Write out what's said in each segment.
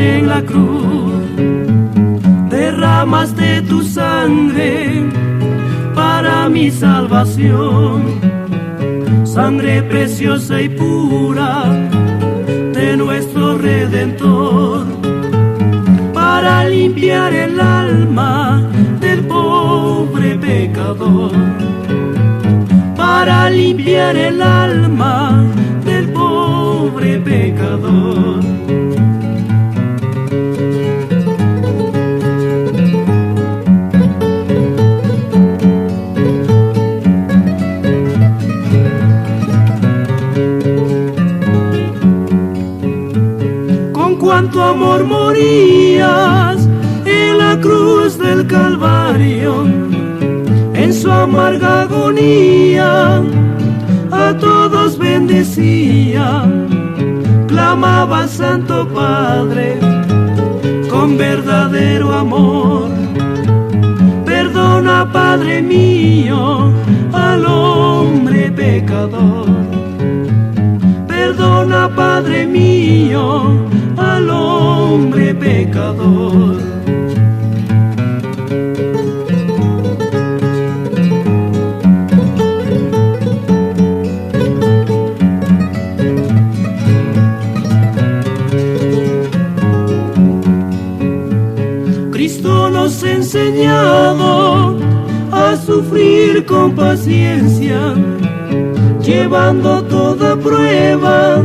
en la cruz, derramaste tu sangre para mi salvación, sangre preciosa y pura de nuestro Redentor, para limpiar el alma del pobre pecador, para limpiar el alma del pobre pecador. Con cuánto amor morías en la cruz del Calvario, en su amarga agonía a todos bendecía, clamaba Santo Padre con verdadero amor. Perdona, Padre mío, al hombre pecador. Perdona, Padre mío, al hombre pecador. Cristo nos ha enseñado a sufrir con paciencia, llevando toda prueba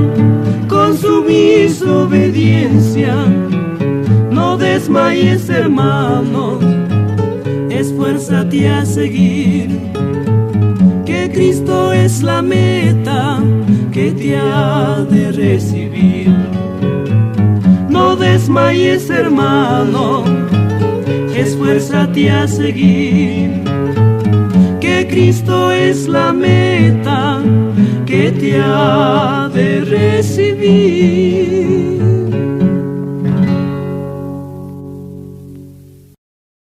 con sumisa obediencia. No desmayes, hermano, esfuérzate a seguir, que Cristo es la meta que te ha de recibir. No desmayes, hermano, esfuérzate a seguir, que Cristo es la meta que te ha de recibir.